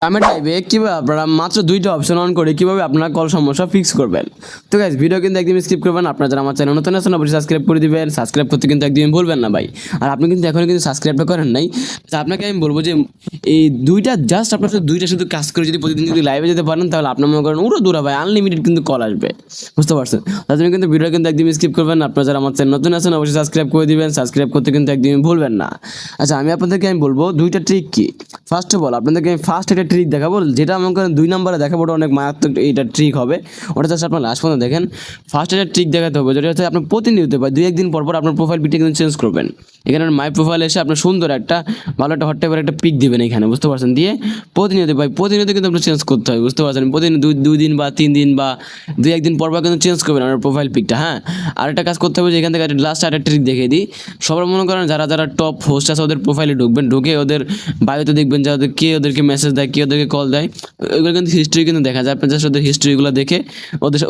আমি টাইপে কীভাবে আপনারা মাত্র 2টা অপশন অন করে কীভাবে আপনারা কল সমস্যা ফিক্স করবেন। তো গাইজ ভিডিও কিন্তু একদমই স্কিপ করবেন। আপনারা যারা আমার চ্যানেল নতুন আছেন অবশ্যই সাবস্ক্রাইব করে দিবেন। সাবস্ক্রাইব করতে কিন্তু একদমই ভুলবেন না ভাই। আর আপনি কিন্তু এখনও কিন্তু সাবস্ক্রাইবটা করেন নাই। তো আপনাকে আমি বলবো যে এই দুইটা জাস্ট আপনার শুধু দুইটা শুধু কাজ করে যদি প্রতিদিন যদি লাইভে যেতে পারেন তাহলে আপনার মনে করেন উড়ো দূরা ভাই আনলিমিটেড কিন্তু কল আসবে, বুঝতে পারছেন। তার জন্য কিন্তু ভিডিও কিন্তু একদমই স্কিপ করবেন। আপনারা যারা আমার চ্যানেল নতুন আছেন অবশ্যই সাবস্ক্রাইব করে দিবেন। সাবস্ক্রাইব করতে কিন্তু একদমই ভুলবেন না। আচ্ছা আমি আপনাদেরকে আমি বলবো দুইটা ট্রিক কি। ফার্স্ট অফ অল আপনাদেরকে আমি ফার্স্ট একটা ট্রিক দেখাবো, যেটা মনে করেন 2 নম্বরে দেখাবো ওটা অনেক মারাত্মক এইটা ট্রিক হবে। ওটা জাস্ট আপনার লাস্ট পর্যন্ত দেখেন। ফার্স্ট একটা ট্রিক দেখাতে হবে যেটা হচ্ছে আপনি প্রতিনিয়ত বা 2-1 দিন পর পর আপনার প্রোফাইল পিকটা কিন্তু চেঞ্জ করবেন। এখানে মাই প্রোফাইল এসে আপনার সুন্দর একটা ভালো একটা হট টাইপের একটা পিক দিবেন এখানে, বুঝতে পারছেন। দিয়ে প্রতিনিয়ত ভাই প্রতিনিয়ত কিন্তু আপনি চেঞ্জ করতে হয়, বুঝতে পারছেন। প্রতিদিন 2 দিন বা 3 দিন বা 2-1 দিন পর পর কিন্তু চেঞ্জ করবেন আপনার প্রোফাইল পিকটা। হ্যাঁ, আরেকটা কাজ করতে হবে যে এখান থেকে লাস্ট একটা ট্রিক দেখিয়ে দিই। সবার মনে করেন যারা যারা টপ হোস্ট আছে ওদের প্রোফাইলে ঢুকবেন, ঢুকে ওদের বায়োতে দেখবেন যে ওদের কে ওদেরকে মেসেজ দেয়, কে ওদেরকে কল দেয়, ওইগুলো কিন্তু হিস্ট্রি কিন্তু দেখা যায়। আপনি জাস্ট ওদের হিস্ট্রিগুলো দেখে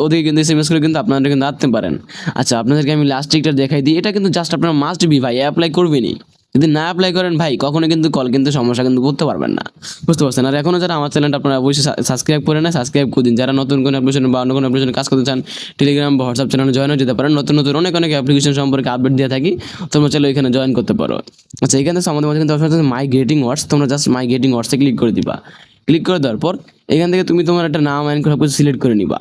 ওদেরকে কিন্তু এসএমএস করে কিন্তু আপনারা কিন্তু আসতে পারেন। আচ্ছা আপনাদেরকে আমি লাস্ট ট্রিকটা দেখাই দিই। এটা কিন্তু জাস্ট আপনারা মাস্ট বি ভাই অ্যাপ্লাই করবেনই। যদি না অ্যাপ্লাই করেন ভাই কখনো কিন্তু কল কিন্তু সমস্যা কিন্তু করতে পারবেন না, বুঝতে পারছেন। আর এখনও যারা আমার চ্যানেলটা আপনারা অবশ্যই সাবস্ক্রাইব করে না, সাবস্ক্রাইব করে দিন। যারা নতুন কোনো অ্যাপ্লিকেশন বা অন্য কোনো অ্যাপ্লিকেশন কাজ করতে চান টেলিগ্রাম বা হোয়াটসঅ্যাপ চ্যানেলে জয়েন হয়ে যেতে পারেন। নতুন নতুন অনেক অনেক অ্যাপ্লিকেশন সম্পর্কে আপডেট দিয়ে থাকি, তোমরা চাইলে এখানে জয়েন করতে পারো। আচ্ছা এখানে আমাদের মাঝে কিন্তু অপশন আছে মাই গেটিং ওয়ার্ডস। তোমরা জাস্ট মাই গেটিং ওয়ার্ডসে ক্লিক করে দিবা। ক্লিক করে দেওয়ার পর এখান থেকে তুমি তোমার একটা নাম অ্যান্ড সব কিছু সিলেক্ট করে নিবা।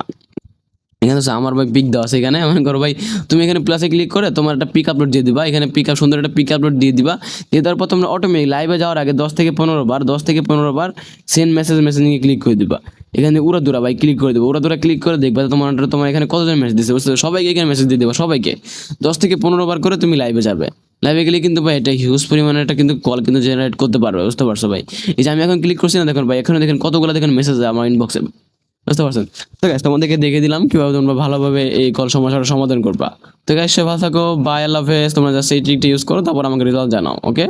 এখানে হচ্ছে আমার ভাই পিক দেওয়া আছে। এখানে মনে করো ভাই তুমি এখানে প্লাসে ক্লিক করে তোমার একটা পিক আপলোড দিয়ে দিবা। এখানে পিক আপ সুন্দর একটা পিক আপলোড দিয়ে দিবা। দিয়ে দেওয়ার পর তোমরা অটোমেটিক লাইভে যাওয়ার আগে 10 থেকে 15 বার সেন্ড মেসেজিংয়ে ক্লিক করে দিবা। এখানে উড়াদুরা ভাই ক্লিক করে দেবো। উড়াদুরা ক্লিক করে দেখবা তোমার এখানে কতজন মেসেজ দিচ্ছে, বুঝতে পারছো? সবাইকে এখানে মেসেজ দিয়ে দেবা। সবাইকে 10 থেকে 15 বার করে তুমি লাইভে যাবে। লাইভে গেলে কিন্তু ভাই এটা হিউজ পরিমাণে একটা কিন্তু কল কিন্তু জেনারেট করতে পারবে, বুঝতে পারছো ভাই। এই যে আমি এখন ক্লিক করছি না, দেখুন ভাই এখানে দেখেন কতগুলো দেখেন মেসেজ আমার ইনবক্সে, বুঝতে পারছেন। তো গাইস তোমাদেরকে দেখে দিলাম কিভাবে তোমরা ভালোভাবে এই কল সমস্যাটা সমাধান করবা। তো গাইস সবাই ভালো থাকো, বাই, আল্লাহ হাফেজ। তোমরা জাস্ট এই ট্রিকটা ইউজ করো, তারপর আমাকে রেজাল্ট জানাও, ওকে।